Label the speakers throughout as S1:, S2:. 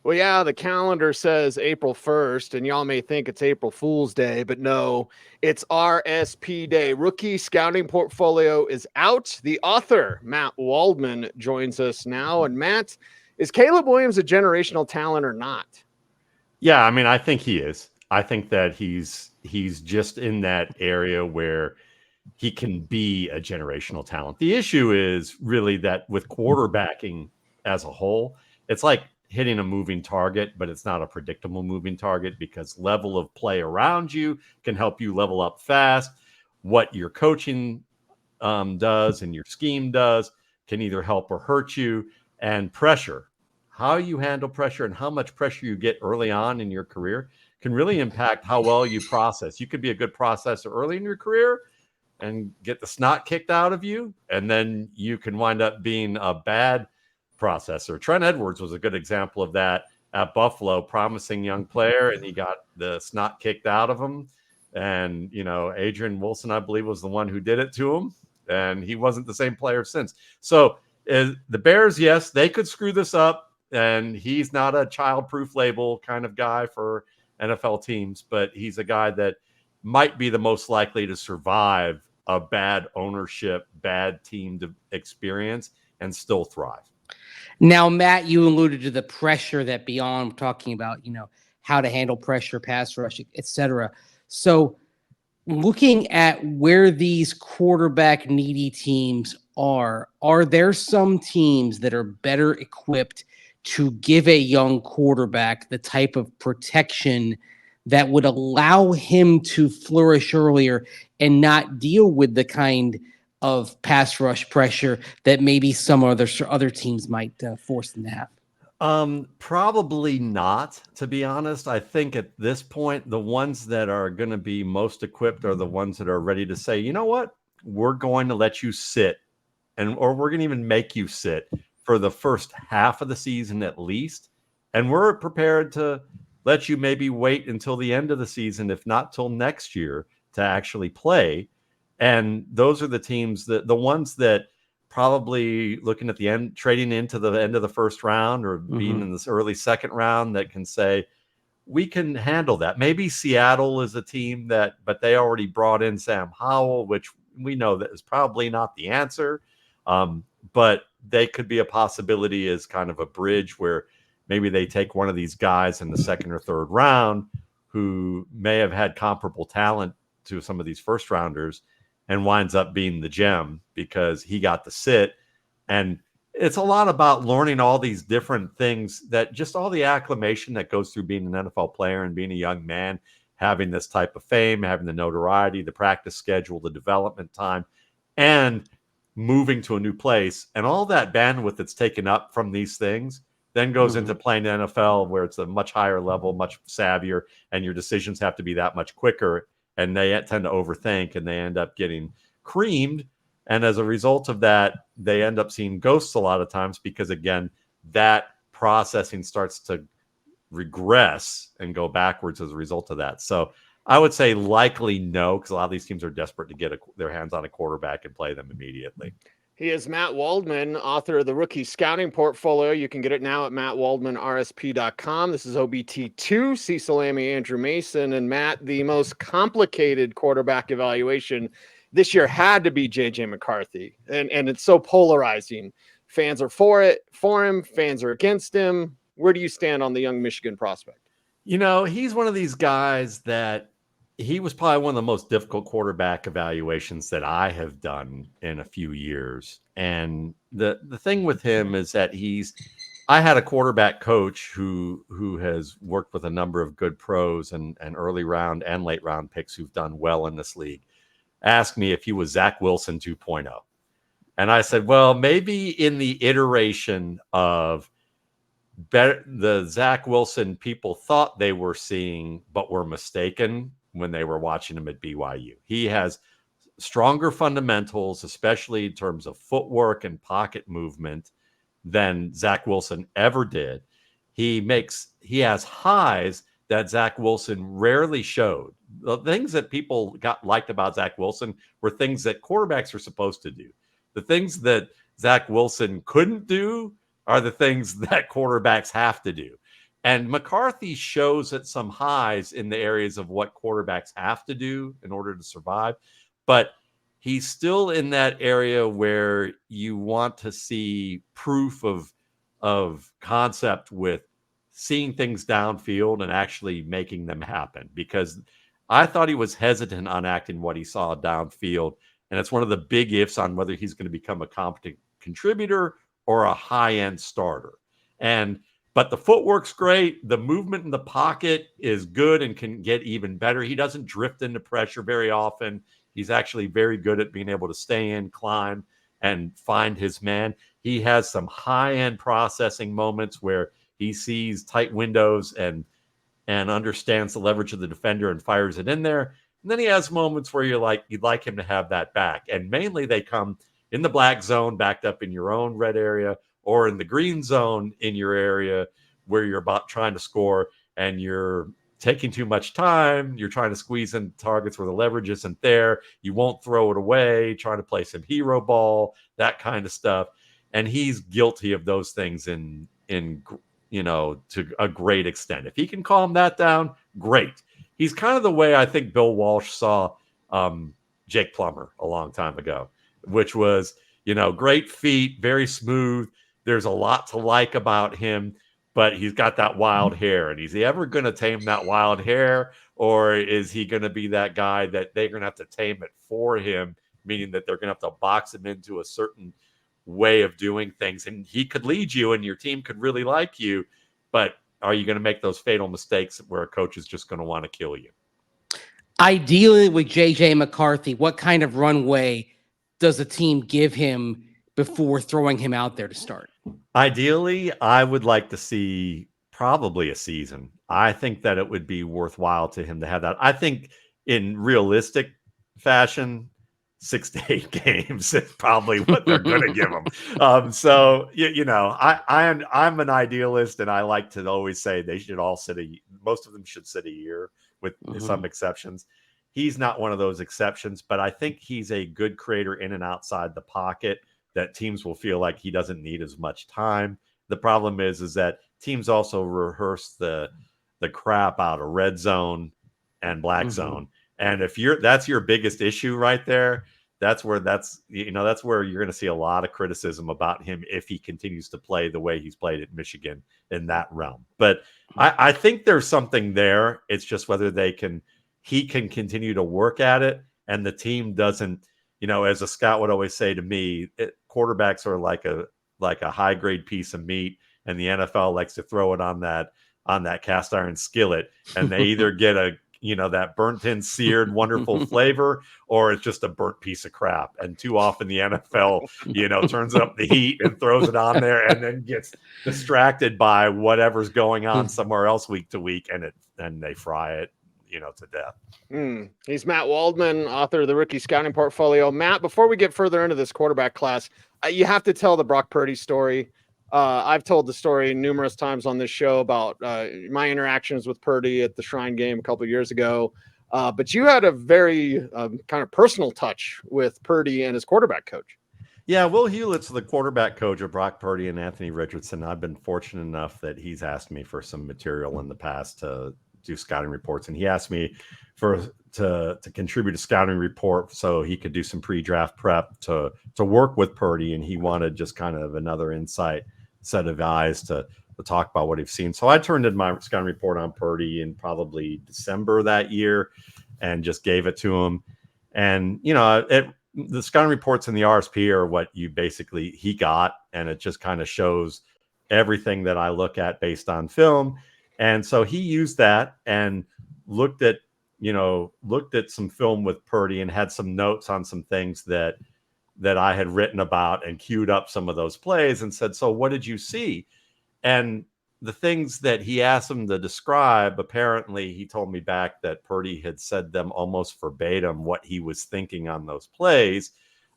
S1: Well, yeah, the calendar says April 1st, and y'all may think it's April Fool's Day, but no, it's RSP Day. Rookie scouting portfolio is out. The author, Matt Waldman, joins us now. And Matt, is Caleb Williams a generational talent or not?
S2: Yeah, I mean, I think he is. I think that he's just in that area where he can be a generational talent. The issue is really that with quarterbacking as a whole, it's like hitting a moving target, but it's not a predictable moving target because level of play around you can help you level up fast. What your coaching does and your scheme does can either help or hurt you. And pressure, how you handle pressure and how much pressure you get early on in your career can really impact how well you process. You could be a good processor early in your career and get the snot kicked out of you, and then you can wind up being a bad processor. Trent Edwards was a good example of that at Buffalo, promising young player, and he got the snot kicked out of him. And, Adrian Wilson, I believe, was the one who did it to him, and he wasn't the same player since. So the Bears, yes, they could screw this up, and he's not a child-proof label kind of guy for NFL teams, but he's a guy that might be the most likely to survive a bad ownership, bad team experience and still thrive.
S3: Now, Matt, you alluded to the pressure that beyond talking about, how to handle pressure, pass rush, etc. So looking at where these quarterback needy teams are there some teams that are better equipped to give a young quarterback the type of protection that would allow him to flourish earlier and not deal with the kind of pass rush pressure that maybe some other teams might force them to have?
S2: Probably not, to be honest. I think at this point, the ones that are going to be most equipped are the ones that are ready to say, you know what, we're going to let you sit, or we're going to even make you sit for the first half of the season at least. And we're prepared to let you maybe wait until the end of the season, if not till next year, to actually play. And those are the teams the ones that probably looking at the end, trading into the end of the first round or being in this early second round that can say, we can handle that. Maybe Seattle is a team but they already brought in Sam Howell, which we know that is probably not the answer. But they could be a possibility as kind of a bridge where maybe they take one of these guys in the second or third round who may have had comparable talent to some of these first rounders and winds up being the gem because he got to sit. And it's a lot about learning all these different things, that just all the acclimation that goes through being an NFL player and being a young man, having this type of fame, having the notoriety, the practice schedule, the development time, and moving to a new place. And all that bandwidth that's taken up from these things then goes into playing the NFL, where it's a much higher level, much savvier, and your decisions have to be that much quicker. And they tend to overthink, and they end up getting creamed. And as a result of that, they end up seeing ghosts a lot of times because, again, that processing starts to regress and go backwards as a result of that. So I would say likely no, because a lot of these teams are desperate to get their hands on a quarterback and play them immediately.
S1: He is Matt Waldman, author of the Rookie Scouting Portfolio. You can get it now at mattwaldmanrsp.com. This is OBT2, Cecil, Lammey, Andrew Mason. And Matt, the most complicated quarterback evaluation this year had to be J.J. McCarthy. And it's so polarizing. Fans are for him. Fans are against him. Where do you stand on the young Michigan prospect?
S2: He's one of these guys that he was probably one of the most difficult quarterback evaluations that I have done in a few years. And the thing with him is that I had a quarterback coach who has worked with a number of good pros and early round and late round picks who've done well in this league, asked me if he was Zach Wilson 2.0. And I said, well, maybe in the iteration of the Zach Wilson people thought they were seeing, but were mistaken when they were watching him at BYU. He has stronger fundamentals, especially in terms of footwork and pocket movement, than Zach Wilson ever did. He has highs that Zach Wilson rarely showed. The things that people liked about Zach Wilson were things that quarterbacks are supposed to do. The things that Zach Wilson couldn't do are the things that quarterbacks have to do. And McCarthy shows at some highs in the areas of what quarterbacks have to do in order to survive. But he's still in that area where you want to see proof of concept with seeing things downfield and actually making them happen. Because I thought he was hesitant on acting what he saw downfield. And it's one of the big ifs on whether he's going to become a competent contributor or a high-end starter. But the footwork's great. The movement in the pocket is good and can get even better. He doesn't drift into pressure very often. He's actually very good at being able to stay in, climb, and find his man. He has some high-end processing moments where he sees tight windows and understands the leverage of the defender and fires it in there. And then he has moments where you'd like him to have that back. And mainly they come in the black zone, backed up in your own red area, or in the green zone in your area where you're about trying to score and you're taking too much time. You're trying to squeeze in targets where the leverage isn't there. You won't throw it away, trying to play some hero ball, that kind of stuff. And he's guilty of those things in to a great extent. If he can calm that down, great. He's kind of the way I think Bill Walsh saw Jake Plummer a long time ago, which was, great feet, very smooth. There's a lot to like about him, but he's got that wild hair. And is he ever going to tame that wild hair? Or is he going to be that guy that they're going to have to tame it for him, meaning that they're going to have to box him into a certain way of doing things? And he could lead you and your team could really like you, but are you going to make those fatal mistakes where a coach is just going to want to kill you?
S3: Ideally, with JJ McCarthy, what kind of runway does the team give him before throwing him out there to start?
S2: Ideally, I would like to see probably a season. I think that it would be worthwhile to him to have that. I think in realistic fashion, 6 to 8 games is probably what they're going to give him. I'm an idealist, and I like to always say they should all most of them should sit a year with some exceptions. He's not one of those exceptions, but I think he's a good creator in and outside the pocket that teams will feel like he doesn't need as much time. The problem is that teams also rehearse the crap out of red zone and black zone. And if that's your biggest issue right there, that's where you're going to see a lot of criticism about him if he continues to play the way he's played at Michigan in that realm. But I think there's something there. It's just whether he can continue to work at it and the team doesn't, as a scout would always say to me, quarterbacks are like a high grade piece of meat, and the NFL likes to throw it on that cast iron skillet, and they either get that burnt in, seared, wonderful flavor, or it's just a burnt piece of crap. And too often the NFL, turns up the heat and throws it on there, and then gets distracted by whatever's going on somewhere else week to week, and they fry it, to death.
S1: He's Matt Waldman, author of the Rookie Scouting Portfolio. Matt, before we get further into this quarterback class, you have to tell the Brock Purdy story. I've told the story numerous times on this show about my interactions with Purdy at the Shrine game a couple of years ago. But you had a very kind of personal touch with Purdy and his quarterback coach.
S2: Yeah, Will Hewlett's the quarterback coach of Brock Purdy and Anthony Richardson. I've been fortunate enough that he's asked me for some material in the past to do scouting reports, and he asked me to contribute a scouting report so he could do some pre-draft prep to work with Purdy, and he wanted just kind of another insight set of eyes to talk about what he's seen. So I turned in my scouting report on Purdy in probably December that year and just gave it to him. And the scouting reports in the RSP are what he got, and it just kind of shows everything that I look at based on film. And so he used that and looked at some film with Purdy and had some notes on some things that I had written about and queued up some of those plays and said, so what did you see? And the things that he asked him to describe, apparently he told me back that Purdy had said them almost verbatim what he was thinking on those plays,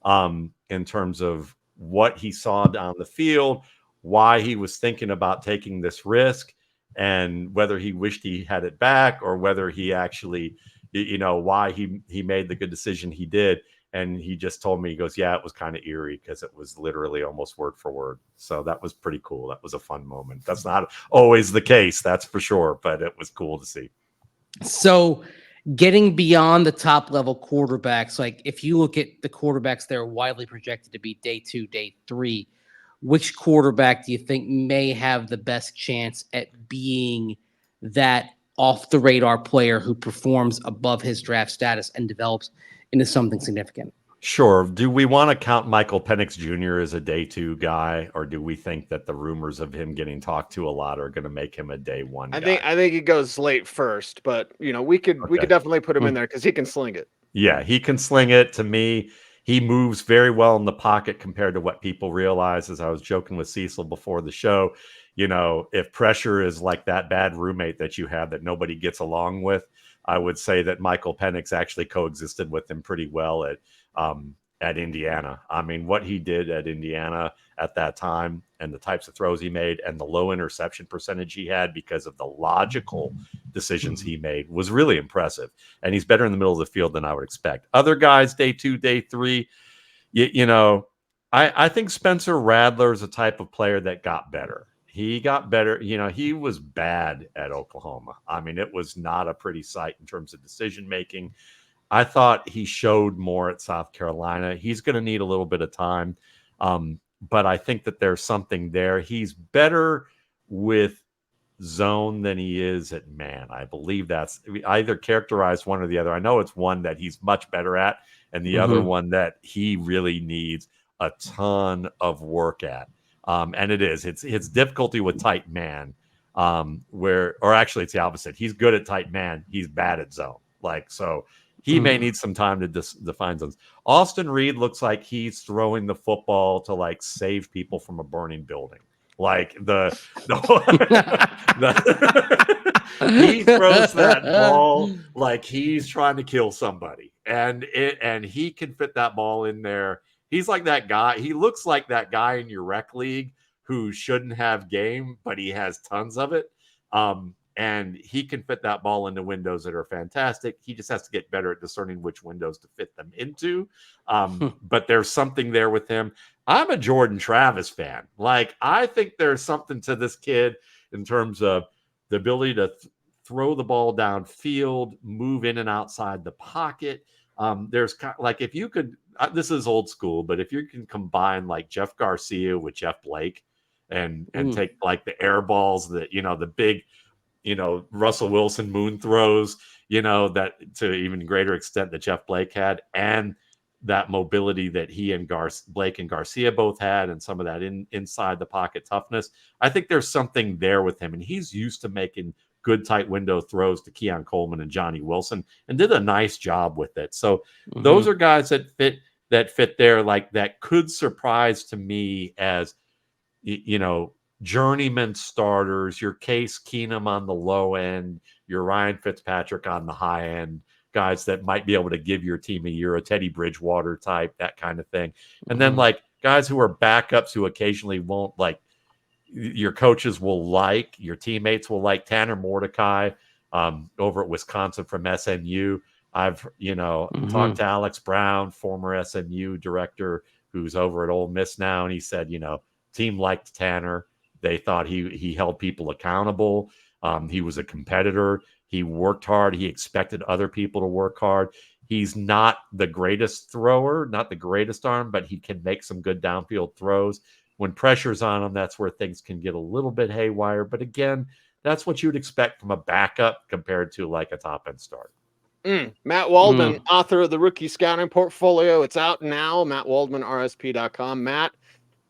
S2: in terms of what he saw down the field, why he was thinking about taking this risk, and whether he wished he had it back or whether he actually, why he made the good decision he did. And he just told me, he goes, yeah, it was kind of eerie because it was literally almost word for word. So that was pretty cool. That was a fun moment. That's not always the case, that's for sure, but it was cool to see.
S3: So getting beyond the top level quarterbacks, like if you look at the quarterbacks that are widely projected to be day 2, day 3, which quarterback do you think may have the best chance at being that off the radar player who performs above his draft status and develops into something significant?
S2: Sure. Do we want to count Michael Penix Jr. as a day 2 guy, or do we think that the rumors of him getting talked to a lot are going to make him a day 1 guy?
S1: I think he goes late first, but we could definitely put him in there because he can sling it.
S2: Yeah, he can sling it. To me, he moves very well in the pocket compared to what people realize. As I was joking with Cecil before the show, if pressure is like that bad roommate that you have that nobody gets along with, I would say that Michael Penix actually coexisted with him pretty well at Indiana. I mean, what he did at Indiana at that time and the types of throws he made and the low interception percentage he had because of the logical decisions he made was really impressive. And he's better in the middle of the field than I would expect. Other guys, day 2, day 3, I think Spencer Rattler is a type of player that got better. He got better. He was bad at Oklahoma. I mean, it was not a pretty sight in terms of decision making. I thought he showed more at South Carolina. He's going to need a little bit of time. But I think that there's something there. He's better with zone than he is at man. I believe that's either characterized one or the other. I know it's one that he's much better at, and the other one that he really needs a ton of work at. And it's difficulty with tight man, or actually it's the opposite. He's good at tight man. He's bad at zone. So he may need some time to define zones. Austin Reed looks like he's throwing the football to save people from a burning building. He throws that ball like he's trying to kill somebody, and he can fit that ball in there. He's like that guy. He looks like that guy in your rec league who shouldn't have game, but he has tons of it. And he can fit that ball into windows that are fantastic. He just has to get better at discerning which windows to fit them into. But there's something there with him. I'm a Jordan Travis fan. I think there's something to this kid in terms of the ability to throw the ball downfield, move in and outside the pocket. There's if you could, this is old school, but if you can combine Jeff Garcia with Jeff Blake and take the air balls that, the big, Russell Wilson moon throws, that to even greater extent that Jeff Blake had, and that mobility that he and Blake and Garcia both had, and some of that inside the pocket toughness. I think there's something there with him, and he's used to making good tight window throws to Keon Coleman and Johnny Wilson, and did a nice job with it. So those are guys that fit there, that could surprise to me as, journeyman starters, your Case Keenum on the low end, your Ryan Fitzpatrick on the high end, guys that might be able to give your team a year, a Teddy Bridgewater type, that kind of thing. And then guys who are backups who occasionally won't your coaches will your teammates will Tanner Mordecai over at Wisconsin from SMU. I've, talked to Alex Brown, former SMU director, who's over at Ole Miss now. And he said, team liked Tanner. They thought he held people accountable. He was a competitor. He worked hard. He expected other people to work hard. He's not the greatest thrower, not the greatest arm, but he can make some good downfield throws. When pressure's on him, that's where things can get a little bit haywire. But again, that's what you'd expect from a backup compared to a top-end start.
S1: Matt Waldman, author of the Rookie Scouting Portfolio. It's out now, mattwaldmanrsp.com. Matt,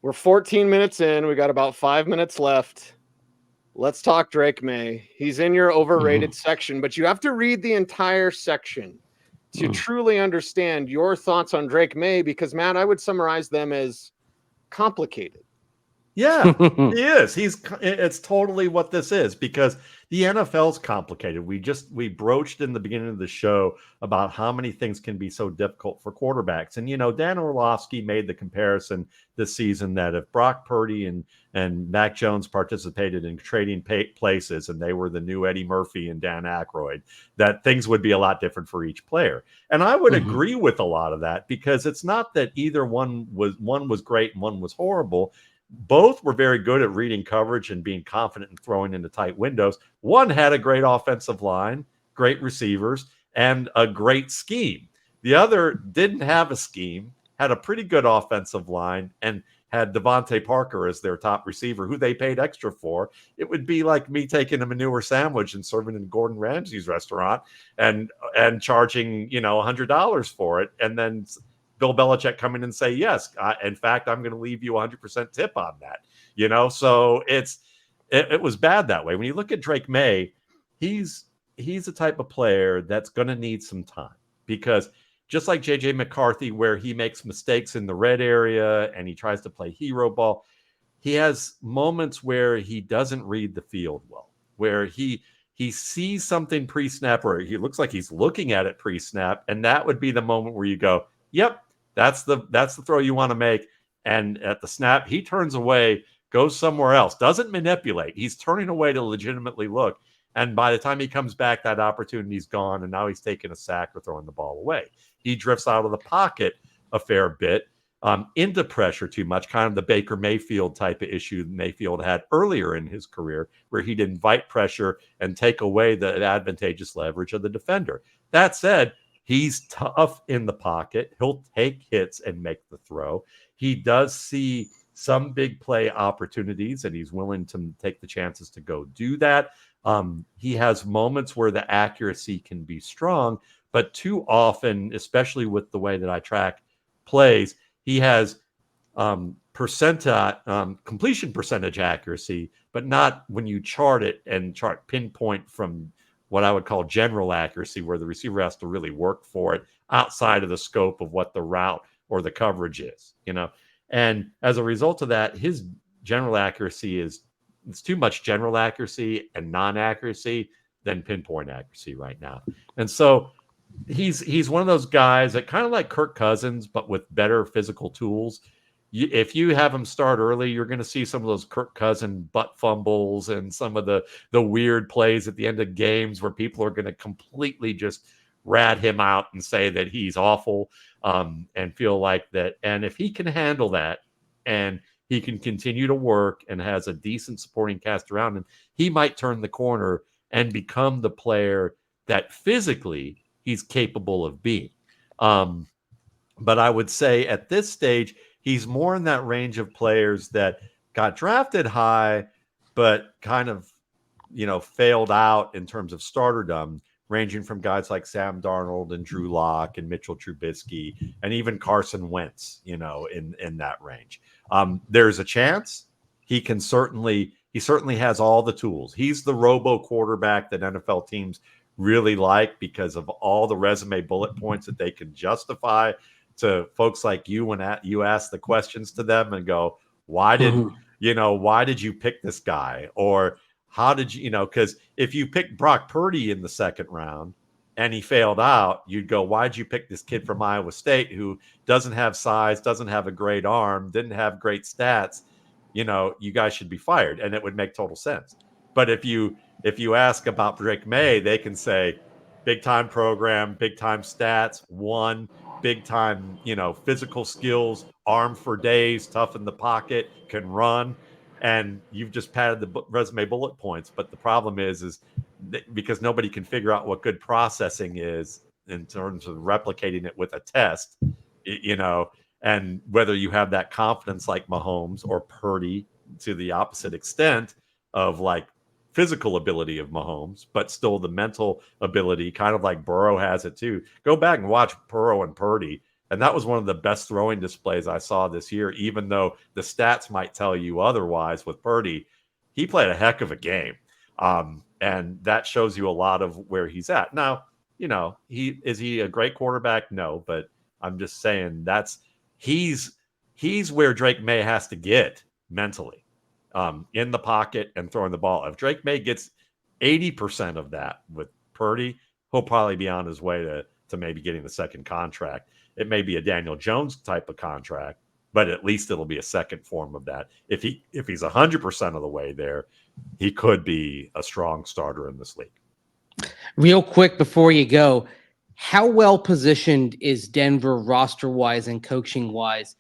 S1: we're 14 minutes in. We got about 5 minutes left. Let's talk Drake Maye. He's in your overrated section, but you have to read the entire section to truly understand your thoughts on Drake Maye, because, Matt, I would summarize them as complicated.
S2: Yeah, he is. It's totally what this is, because the NFL's complicated. We broached in the beginning of the show about how many things can be so difficult for quarterbacks. And Dan Orlovsky made the comparison this season that if Brock Purdy and Mac Jones participated in trading places and they were the new Eddie Murphy and Dan Aykroyd, that things would be a lot different for each player. And I would agree with a lot of that, because it's not that either one was great and one was horrible. Both were very good at reading coverage and being confident in throwing into tight windows. One had a great offensive line, great receivers, and a great scheme. The other didn't have a scheme, had a pretty good offensive line, and had Devontae Parker as their top receiver, who they paid extra for. It would be like me taking a manure sandwich and serving in Gordon Ramsay's restaurant and charging $100 for it, and then Bill Belichick come in and say, yes, in fact, I'm going to leave you 100% tip on that. So it was bad that way. When you look at Drake Maye, he's the type of player that's going to need some time, because just like JJ McCarthy, where he makes mistakes in the red area and he tries to play hero ball, he has moments where he doesn't read the field well, where he sees something pre-snap, or he looks like he's looking at it pre-snap, and that would be the moment where you go, yep, that's the throw you want to make. And at the snap, he turns away, goes somewhere else, doesn't manipulate. He's turning away to legitimately look. And by the time he comes back, that opportunity's gone, and now he's taking a sack or throwing the ball away. He drifts out of the pocket a fair bit, into pressure too much, kind of the Baker Mayfield type of issue Mayfield had earlier in his career, where he'd invite pressure and take away the advantageous leverage of the defender. That said, he's tough in the pocket. He'll take hits and make the throw. He does see some big play opportunities, and he's willing to take the chances to go do that. He has moments where the accuracy can be strong, but too often, especially with the way that I track plays, he has completion percentage accuracy, but not when you chart it and chart pinpoint from what I would call general accuracy, where the receiver has to really work for it outside of the scope of what the route or the coverage is, And as a result of that, his general accuracy it's too much general accuracy and non-accuracy than pinpoint accuracy right now. And so he's one of those guys that kind of like Kirk Cousins, but with better physical tools. If you have him start early, you're going to see some of those Kirk Cousins butt fumbles and some of the weird plays at the end of games where people are going to completely just rat him out and say that he's awful, and feel like that. And if he can handle that, and he can continue to work and has a decent supporting cast around him, he might turn the corner and become the player that physically he's capable of being. But I would say at this stage, he's more in that range of players that got drafted high, but kind of, failed out in terms of starterdom, ranging from guys like Sam Darnold and Drew Locke and Mitchell Trubisky and even Carson Wentz, in that range. There's a chance he certainly has all the tools. He's the robo quarterback that NFL teams really like, because of all the resume bullet points that they can justify to folks like you when you ask the questions to them and go, why did you pick this guy? Or how did because if you pick Brock Purdy in the second round and he failed out, you'd go, why'd you pick this kid from Iowa State who doesn't have size, doesn't have a great arm, didn't have great stats? You guys should be fired. And it would make total sense. But if you ask about Drake Maye, they can say big time program, big time stats, won, big time, physical skills, arm for days, tough in the pocket, can run. And you've just padded the resume bullet points. But the problem is because nobody can figure out what good processing is in terms of replicating it with a test, and whether you have that confidence like Mahomes or Purdy to the opposite extent of like physical ability of Mahomes, but still the mental ability, kind of like Burrow has it too. Go back and watch Burrow and Purdy. And that was one of the best throwing displays I saw this year, even though the stats might tell you otherwise with Purdy. He played a heck of a game. And that shows you a lot of where he's at. Now, is he a great quarterback? No, but I'm just saying he's where Drake Maye has to get mentally. in the pocket and throwing the ball. If Drake Maye gets 80% of that with Purdy, he'll probably be on his way to maybe getting the second contract. It may be a Daniel Jones type of contract, but at least it'll be a second form of that. If he's 100% of the way there, he could be a strong starter in this league.
S3: Real quick before you go, how well positioned is Denver roster-wise and coaching-wise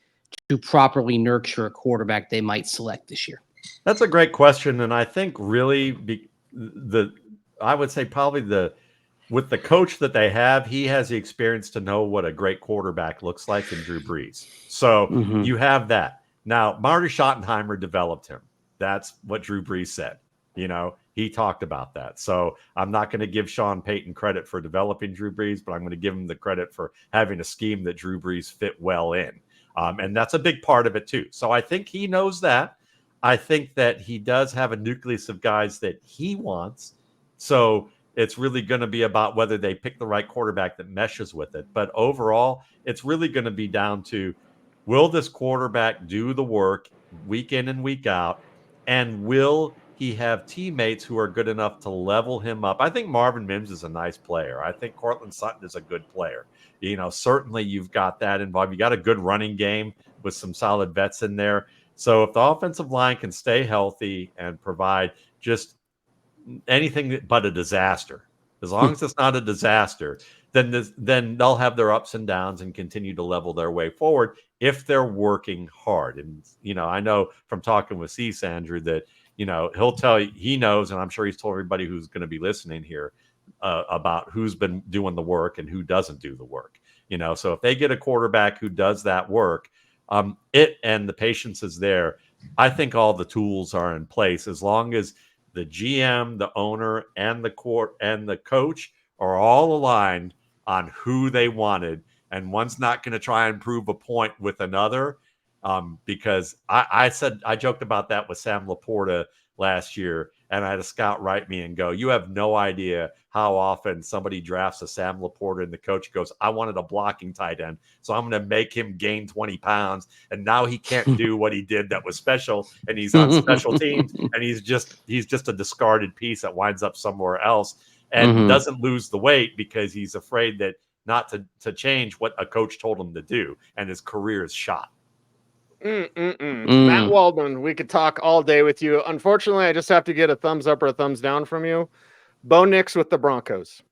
S3: to properly nurture a quarterback they might select this year?
S2: That's a great question, and I think really I would say probably with the coach that they have, he has the experience to know what a great quarterback looks like in Drew Brees. So you have that. Now, Marty Schottenheimer developed him. That's what Drew Brees said. He talked about that. So I'm not going to give Sean Payton credit for developing Drew Brees, but I'm going to give him the credit for having a scheme that Drew Brees fit well in. And that's a big part of it too. So I think he knows that. I think that he does have a nucleus of guys that he wants. So it's really going to be about whether they pick the right quarterback that meshes with it. But overall, it's really going to be down to, will this quarterback do the work week in and week out? And will he have teammates who are good enough to level him up? I think Marvin Mims is a nice player. I think Courtland Sutton is a good player. Certainly you've got that involved. You got a good running game with some solid vets in there. So if the offensive line can stay healthy and provide just anything but a disaster, as long as it's not a disaster, then they'll have their ups and downs and continue to level their way forward if they're working hard. And, I know from talking with Cecil, Andrew, that, he'll tell you, he knows, and I'm sure he's told everybody who's going to be listening here about who's been doing the work and who doesn't do the work. So if they get a quarterback who does that work, and the patience is there, I think all the tools are in place as long as the GM, the owner, and the coach are all aligned on who they wanted, and one's not going to try and prove a point with another. Because I joked about that with Sam Laporta last year, and I had a scout write me and go, "You have no idea how often somebody drafts a Sam Laporta and the coach goes, I wanted a blocking tight end, so I'm going to make him gain 20 pounds. And now he can't do what he did that was special. And he's on special teams, and he's just a discarded piece that winds up somewhere else and doesn't lose the weight because he's afraid that not to change what a coach told him to do. And his career is shot."
S1: Matt Waldman, we could talk all day with you. Unfortunately, I just have to get a thumbs up or a thumbs down from you. Bo Nix with the Broncos.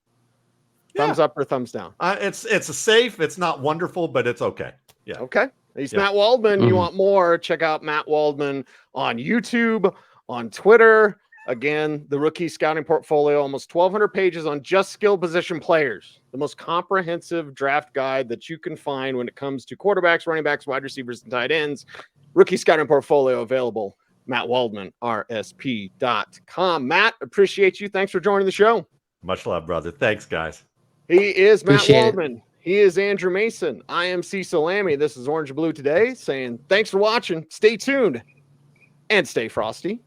S1: Thumbs up or thumbs down?
S2: It's a safe. It's not wonderful, but it's okay. Yeah.
S1: Okay. He's Matt Waldman. You want more? Check out Matt Waldman on YouTube, on Twitter. Again, the rookie scouting portfolio, almost 1,200 pages on just skill position players. The most comprehensive draft guide that you can find when it comes to quarterbacks, running backs, wide receivers, and tight ends. Rookie scouting portfolio available. Matt Waldman, RSP.com. Matt, appreciate you. Thanks for joining the show.
S2: Much love, brother. Thanks, guys.
S1: He is Matt
S3: Appreciate
S1: Waldman. He is Andrew Mason. I am Cecil Lammey. This is Orange Blue Today saying thanks for watching. Stay tuned and stay frosty.